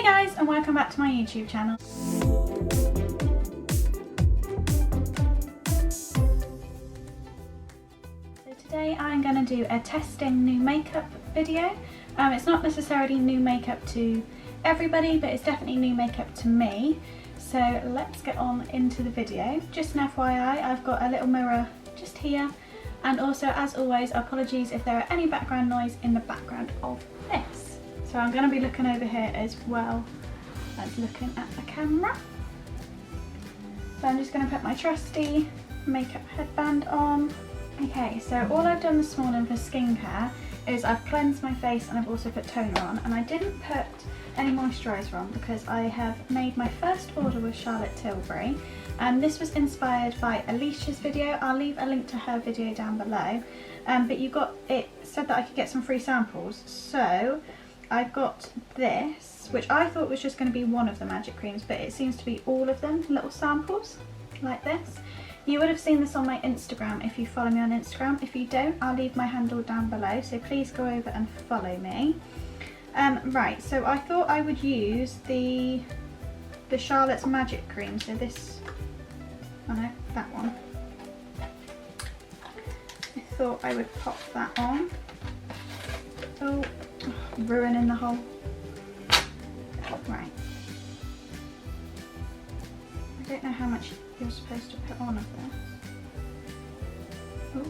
Hey guys, and welcome back to my YouTube channel. So today I'm going to do a testing new makeup video. It's not necessarily new makeup to everybody, but it's definitely new makeup to me. So let's get on into the video. Just an FYI, I've got a little mirror just here, and also, as always, apologies if there are any background noise in the background of this. So I'm going to be looking over here as well as looking at the camera. So I'm just going to put my trusty makeup headband on. Okay, so all I've done this morning for skincare is I've cleansed my face and I've also put toner on, and I didn't put any moisturiser on because I have made my first order with Charlotte Tilbury, and this was inspired by Alicia's video. I'll leave a link to her video down below, but it said that I could get some free samples, so I've got this, which I thought was just going to be one of the magic creams, but it seems to be all of them, little samples like this. You would have seen this on my Instagram if you follow me on Instagram. If you don't, I'll leave my handle down below, so please go over and follow me. Right, so I thought I would use the Charlotte's Magic Cream, so this, oh no, that one. I thought I would pop that on. Oh, ruining the whole, right. I don't know how much you're supposed to put on of this. Oh.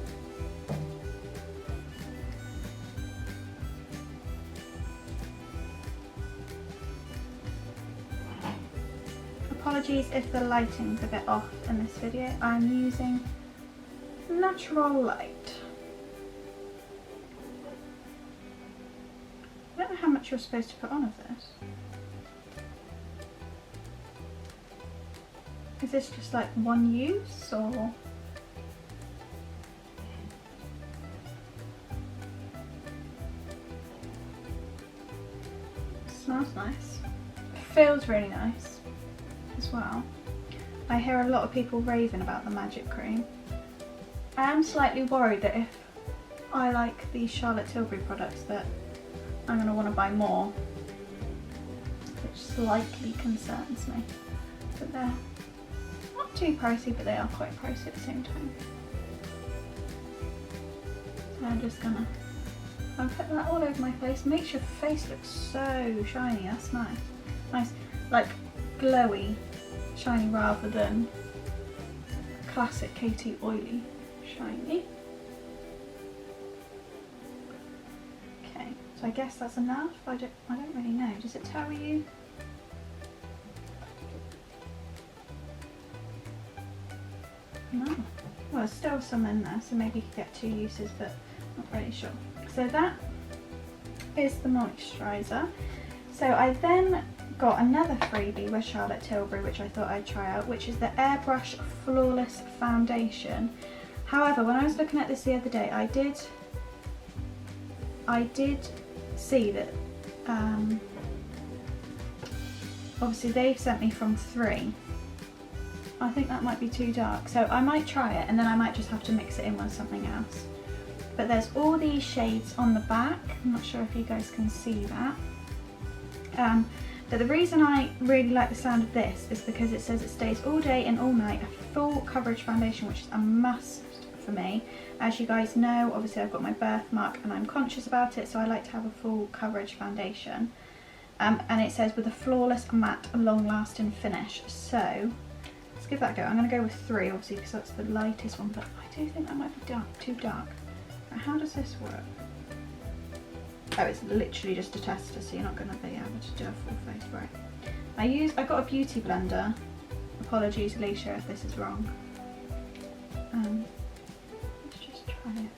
Apologies if the lighting's a bit off in this video. I'm using natural light. I don't know how much you're supposed to put on of this. Is this just like one use, or? It smells nice. It feels really nice as well. I hear a lot of people raving about the Magic Cream. I am slightly worried that if I like these Charlotte Tilbury products that I'm going to want to buy more, which slightly concerns me. But they're not too pricey, but they are quite pricey at the same time. So I'm just gonna put that all over my face. Makes your face look so shiny. That's nice. Nice, like glowy, shiny rather than classic KT oily shiny. Okay, so I guess that's enough. I don't really know. Does it tell you? No. Well, there's still some in there, so maybe you could get two uses, but not really sure. So that is the moisturiser. So I then got another freebie with Charlotte Tilbury, which I thought I'd try out, which is the Airbrush Flawless Foundation. However, when I was looking at this the other day, I did see that obviously they've sent me from 3. I think that might be too dark, so I might try it and then I might just have to mix it in with something else. But there's all these shades on the back. I'm not sure if you guys can see that. But the reason I really like the sound of this is because it says it stays all day and all night, a full coverage foundation, which is a must for me. As you guys know, obviously I've got my birthmark and I'm conscious about it, so I like to have a full coverage foundation. And it says with a flawless, matte, long-lasting finish. So let's give that a go. I'm going to go with 3, obviously, because that's the lightest one, but I do think that might be dark, too dark. Right, how does this work? Oh, it's literally just a tester, so you're not going to be able to do a full face, right? I got a beauty blender. Apologies, Alicia, if this is wrong. Let's just try it.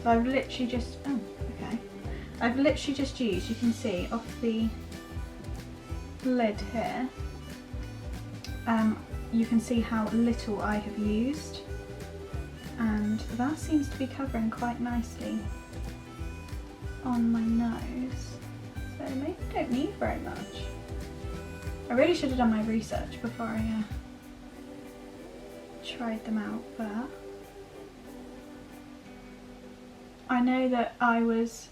So I've literally just, oh, okay. I've literally just used, you can see off the lid here, you can see how little I have used, and that seems to be covering quite nicely on my nose, so maybe I don't need very much. I really should have done my research before I tried them out, but I know that I was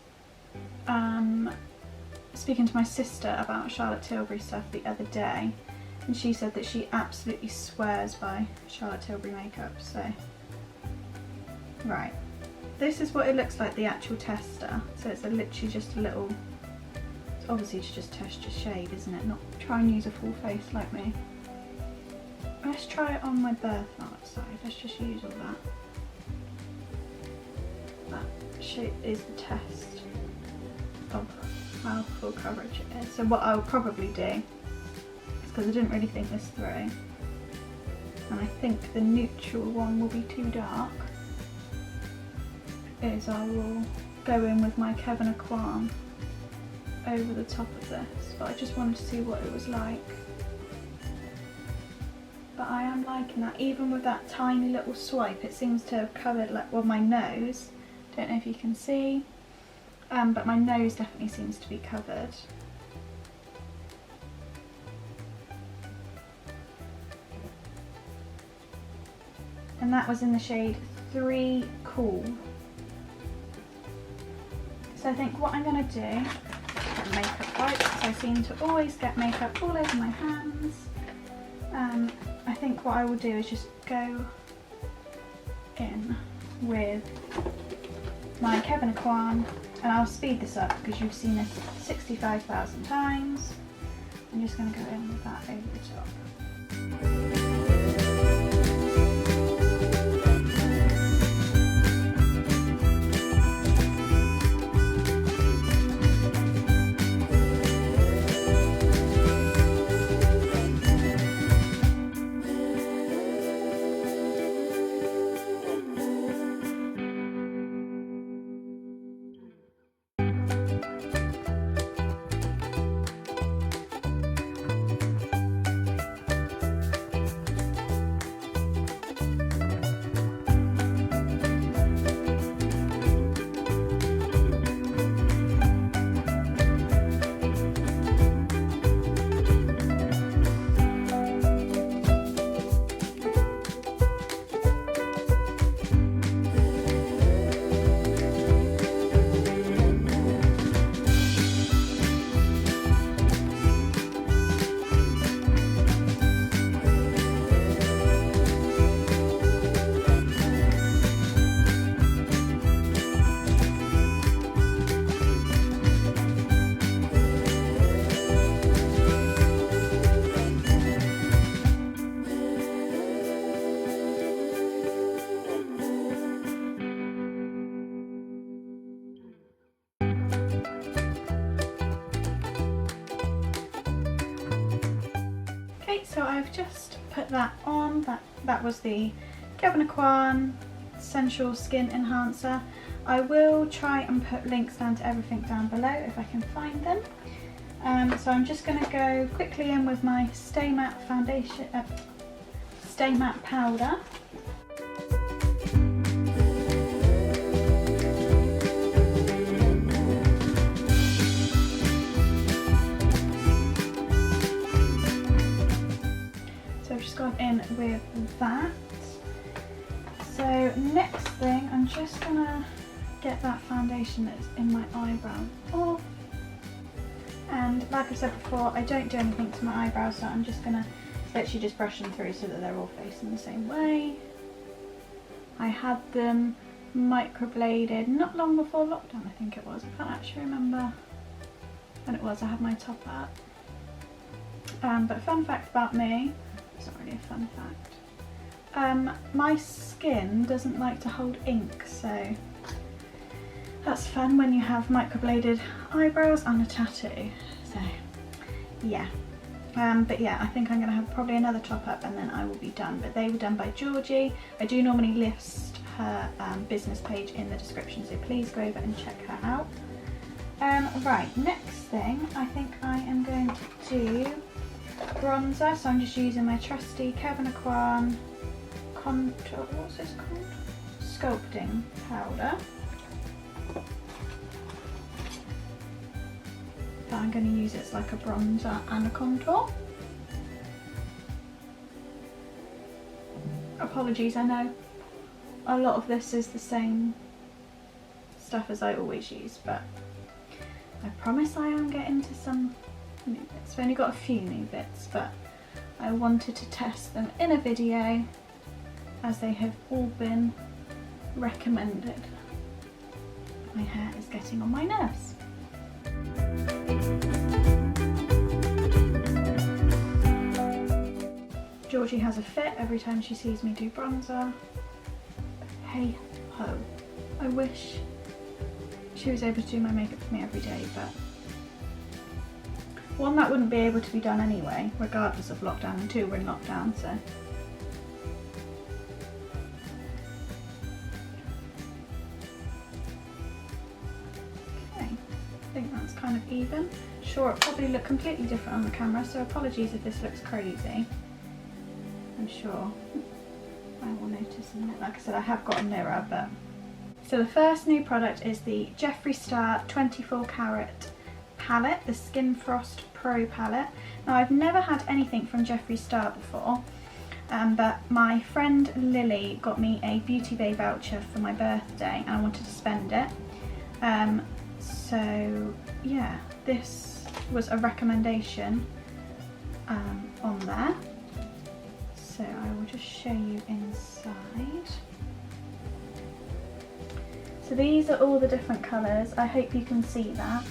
speaking to my sister about Charlotte Tilbury stuff the other day, and she said that she absolutely swears by Charlotte Tilbury makeup. So, right, this is what it looks like, the actual tester. So it's literally just a little, it's obviously to just test your shade, isn't it? Not try and use a full face like me. Let's try it on my birthmark side. Let's just use all that. That shade is the test of how full coverage it is. So what I'll probably do is, because I didn't really think this through, and I think the neutral one will be too dark, is I will go in with my Kevyn Aucoin over the top of this. But I just wanted to see what it was like. But I am liking that. Even with that tiny little swipe, it seems to have covered, like, well, my nose. Don't know if you can see. But my nose definitely seems to be covered. And that was in the shade 3 Cool. So I think what I'm going to do, get makeup wipes, because I seem to always get makeup all over my hands. I think what I will do is just go in with my Kevyn Aucoin, and I'll speed this up because you've seen this 65,000 times. I'm just going to go in with that over the top. So I've just put that on. That was the Kevyn Aucoin Sensual Skin Enhancer. I will try and put links down to everything down below if I can find them. So I'm just going to go quickly in with my Stay Matte foundation, Stay Matte powder. Gone in with that. So next thing, I'm just gonna get that foundation that's in my eyebrow off. And like I said before, I don't do anything to my eyebrows, so I'm just gonna literally just brush them through so that they're all facing the same way. I had them microbladed not long before lockdown, I think it was. I can't actually remember when it was. I had my top up. But a fun fact about me, it's not really a fun fact. My skin doesn't like to hold ink, so that's fun when you have microbladed eyebrows and a tattoo. So yeah, but yeah, I think I'm going to have probably another top up and then I will be done. But they were done by Georgie. I do normally list her business page in the description, so please go over and check her out. Right, next thing, I think I am going to do bronzer, so I'm just using my trusty Kevyn Aucoin contour, what's this called? Sculpting powder. But I'm going to use it as like a bronzer and a contour. Apologies, I know a lot of this is the same stuff as I always use, but I promise I am getting to some new bits. I've only got a few new bits, but I wanted to test them in a video as they have all been recommended. My hair is getting on my nerves. Georgie has a fit every time she sees me do bronzer. Hey ho. I wish she was able to do my makeup for me every day, but one, that wouldn't be able to be done anyway, regardless of lockdown, and two, we're in lockdown, so. Okay, I think that's kind of even. Sure, it'll probably look completely different on the camera, so apologies if this looks crazy. I'm sure I will notice in a minute. Like I said, I have got a mirror, but. So the first new product is the Jeffree Star 24 Carat palette, the Skin Frost Pro palette. Now I've never had anything from Jeffree Star before, but my friend Lily got me a Beauty Bay voucher for my birthday and I wanted to spend it. So yeah, this was a recommendation on there. So I will just show you inside. So these are all the different colours. I hope you can see that.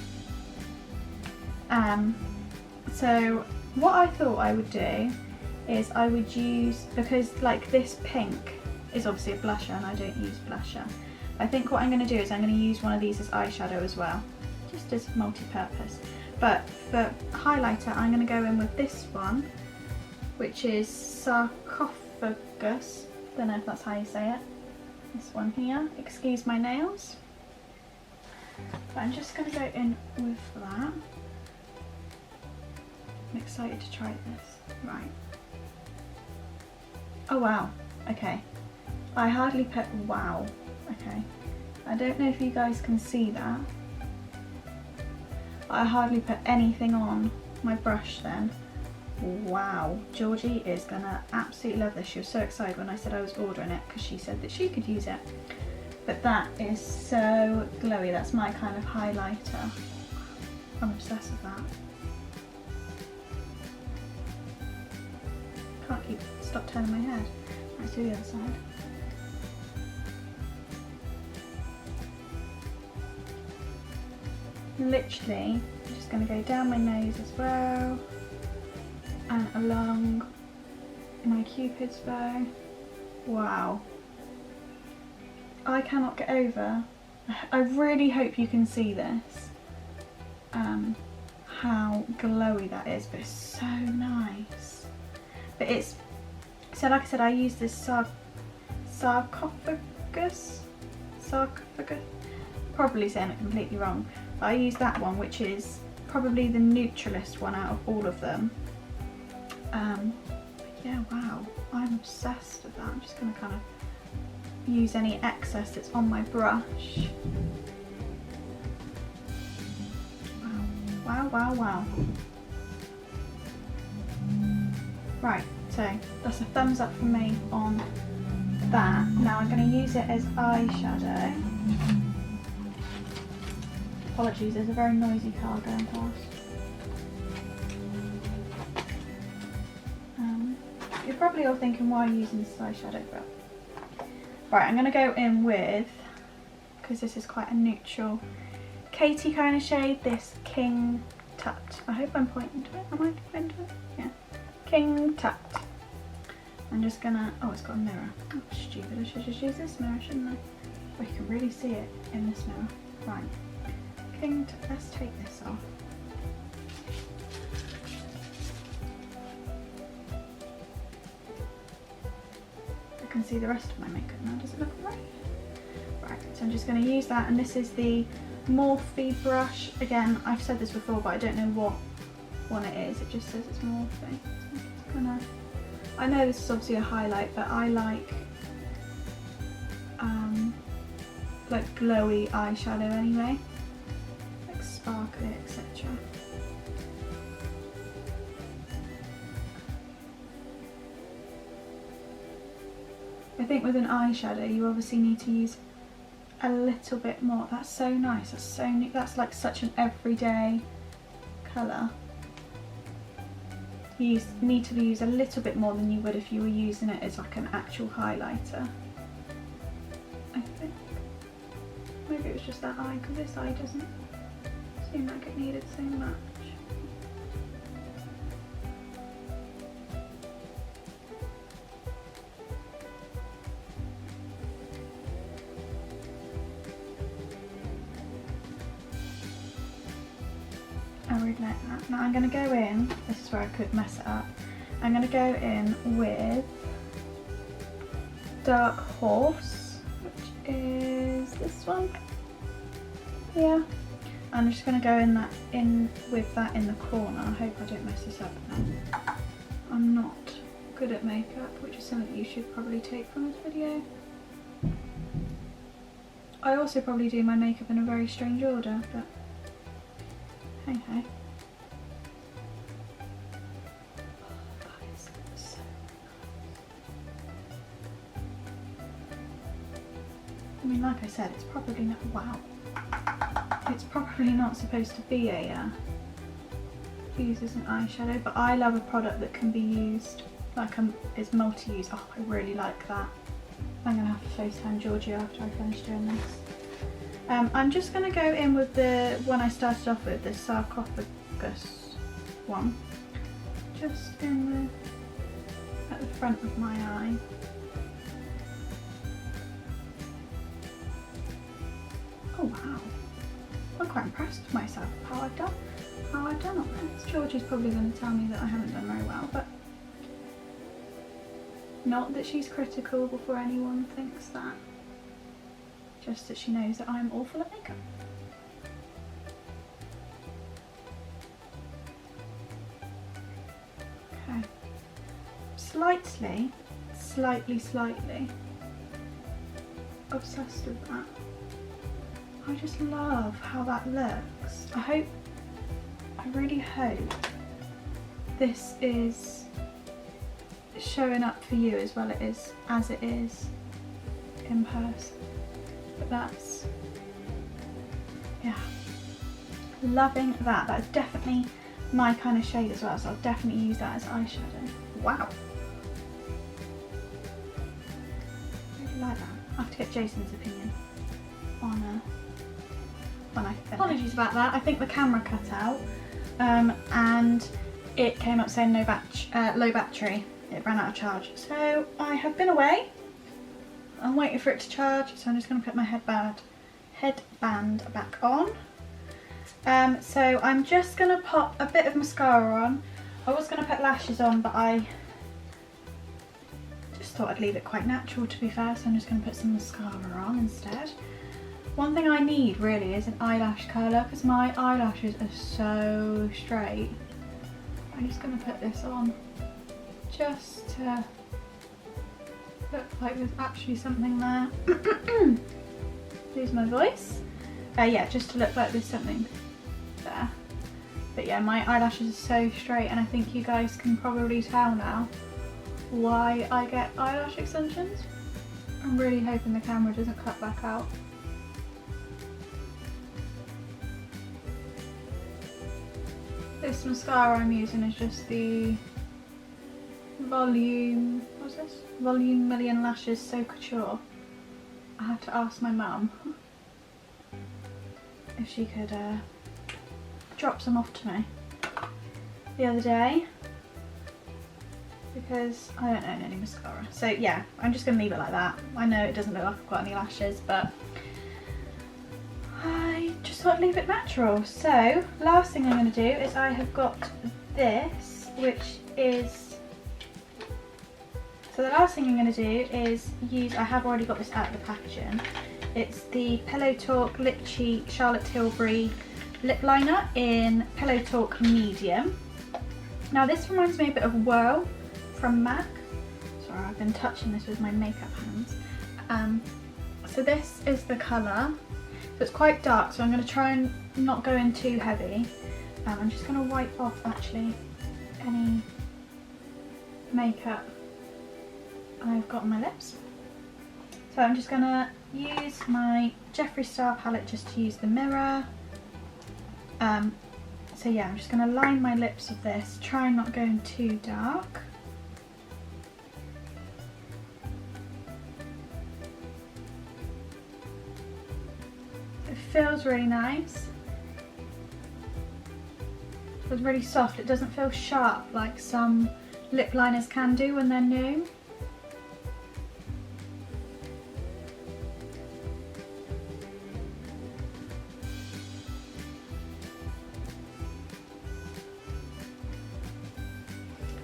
So what I thought I would do is I would use, because like this pink is obviously a blusher and I don't use blusher. I think what I'm going to do is I'm going to use one of these as eyeshadow as well, just as multi-purpose. But for highlighter I'm going to go in with this one, which is Sarcophagus. Don't know if that's how you say it. This one here. Excuse my nails. But I'm just going to go in with that. I'm excited to try this. Right. Oh wow. Okay. I hardly put wow. Okay. I don't know if you guys can see that. I hardly put anything on my brush then. Wow. Georgie is gonna absolutely love this. She was so excited when I said I was ordering it because she said that she could use it. But that is so glowy. That's my kind of highlighter. I'm obsessed with that. Can't stop turning my head. Let's do the other side. Literally, I'm just going to go down my nose as well and along my Cupid's bow. Wow. I cannot get over. I really hope you can see this. How glowy that is, but it's so nice. But it's, so like I said, I use this sarcophagus, probably saying it completely wrong, but I use that one, which is probably the neutralist one out of all of them. But yeah, wow, I'm obsessed with that. I'm just going to kind of use any excess that's on my brush. Wow, wow, wow. Right, so that's a thumbs up from me on that. Now I'm going to use it as eyeshadow. Apologies, there's a very noisy car going past. You're probably all thinking, why are you using this eyeshadow? But right, I'm going to go in with, because this is quite a neutral, Katie kind of shade, this King Tut. I hope I'm pointing to it. Am I pointing to it? Yeah. King Tut. I'm just gonna, oh, it's got a mirror. Oh, stupid, I should just use this mirror, shouldn't I? Oh, you can really see it in this mirror. Right. King Tut, let's take this off. I can see the rest of my makeup now. Does it look right? Right, so I'm just going to use that, and this is the Morphe brush. Again, I've said this before, but I don't know what one it is. It just says it's Morphe. So I know this is obviously a highlight, but I like glowy eyeshadow anyway, like sparkly, etc. I think with an eyeshadow you obviously need to use a little bit more. That's so nice, that's so neat. That's like such an everyday colour. You need to use a little bit more than you would if you were using it as like an actual highlighter, I think. Maybe it was just that eye, because this eye doesn't seem like it needed so much. I really like that. Now I'm going to go in, this is where I could mess it up, I'm going to go in with Dark Horse, which is this one. Yeah. I'm just going to go in with that in the corner. I hope I don't mess this up now. I'm not good at makeup, which is something you should probably take from this video. I also probably do my makeup in a very strange order, but hey hey. That is so nice. I mean, like I said, it's probably not, wow. It's probably not supposed to be a used as an eyeshadow, but I love a product that can be used like is multi-use. Oh, I really like that. I'm gonna have to FaceTime Georgie after I finish doing this. I'm just going to go in with the one I started off with, the sarcophagus one, just at the front of my eye. Oh wow, I'm quite impressed with myself how I've done on this. Georgie's probably going to tell me that I haven't done very well, but not that she's critical before anyone thinks that. Just that she knows that I'm awful at makeup. Okay. Slightly obsessed with that. I just love how that looks. I really hope this is showing up for you as well as it is in person. But that's, yeah, loving that. That's definitely my kind of shade as well, so I'll definitely use that as eyeshadow. Wow. I really like that. I have to get Jason's opinion on when I finish. Apologies about that. I think the camera cut out and it came up saying low battery. It ran out of charge. So I have been away. I'm waiting for it to charge, so I'm just going to put my headband back on. So I'm just going to pop a bit of mascara on. I was going to put lashes on, but I just thought I'd leave it quite natural, to be fair, so I'm just going to put some mascara on instead. One thing I need really is an eyelash curler, because my eyelashes are so straight. I'm just going to put this on just to look like there's actually something there. Lose my voice. Yeah, just to look like there's something there. But yeah, my eyelashes are so straight, and I think you guys can probably tell now why I get eyelash extensions. I'm really hoping the camera doesn't cut back out. This mascara I'm using is just the Volume, what's this? Volume Million Lashes So Couture. I have to ask my mum if she could drop some off to me the other day, because I don't own any mascara. So yeah, I'm just going to leave it like that. I know it doesn't look like I've got any lashes, but I just thought I'd leave it natural. So last thing I'm going to do is I have got this, which is, so the last thing I'm going to do is use, I have already got this out of the packaging, it's the Pillow Talk Litchi Charlotte Tilbury lip liner in Pillow Talk Medium. Now this reminds me a bit of Whirl from MAC. Sorry, I've been touching this with my makeup hands. So this is the colour. So it's quite dark, so I'm going to try and not go in too heavy. I'm just going to wipe off actually any makeup I've got on my lips. So I'm just going to use my Jeffree Star palette just to use the mirror. So yeah, I'm just going to line my lips with this, try not going too dark. It feels really nice. It feels really soft. It doesn't feel sharp like some lip liners can do when they're new.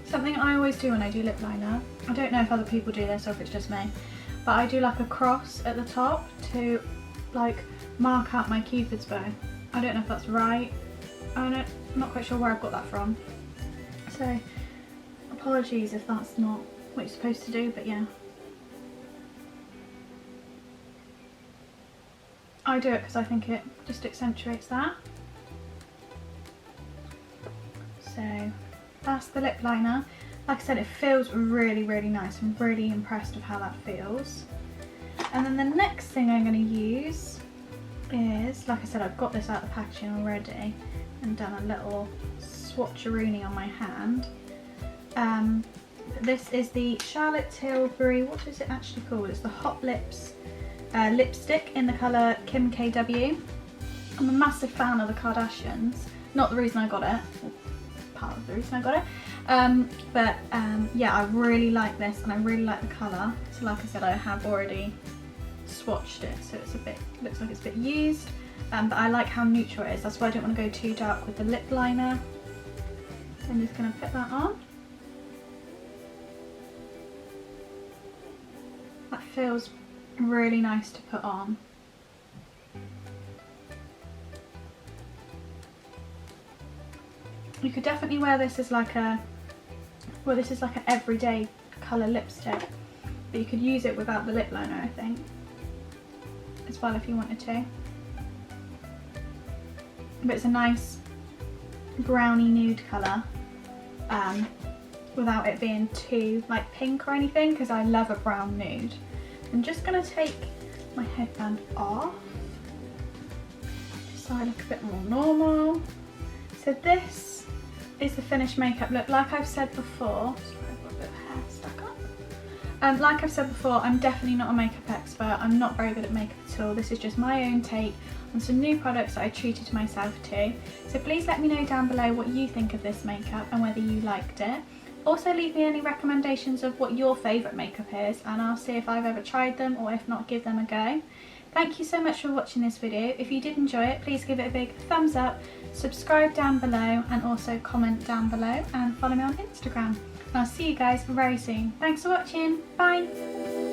Something I always do when I do lip liner, I don't know if other people do this or if it's just me, but I do like a cross at the top to like mark out my cupid's bow. I don't know if that's right. I'm not quite sure where I've got that from. So apologies if that's not what you're supposed to do, but yeah. I do it because I think it just accentuates that. So that's the lip liner. Like I said, it feels really, really nice. I'm really impressed with how that feels. And then the next thing I'm going to use is, like I said, I've got this out of the packaging already and done a little swatcheroonie on my hand. This is the Charlotte Tilbury, what is it actually called? It's the Hot Lips lipstick in the colour Kim KW. I'm a massive fan of the Kardashians. Not the reason I got it, part of the reason I got it. Yeah, I really like this and I really like the colour. So like I said, I have already swatched it, so it's a bit, looks like it's a bit used. But I like how neutral it is. That's why I don't want to go too dark with the lip liner. So I'm just going to put that on. That feels really nice to put on. You could definitely wear this as like a, well, this is like an everyday colour lipstick, but you could use it without the lip liner, I think, as well if you wanted to. But it's a nice browny nude colour, without it being too like pink or anything, because I love a brown nude. I'm just going to take my headband off, just so I look a bit more normal. So this is the finished makeup look. Like I've said before, sorry, I've got a bit of hair stuck up. Like I've said before, I'm definitely not a makeup expert. I'm not very good at makeup at all. This is just my own take on some new products that I treated myself to. So please let me know down below what you think of this makeup and whether you liked it. Also leave me any recommendations of what your favourite makeup is, and I'll see if I've ever tried them, or if not, give them a go. Thank you so much for watching this video. If you did enjoy it, please give it a big thumbs up, subscribe down below, and also comment down below and follow me on Instagram. And I'll see you guys very soon. Thanks for watching. Bye.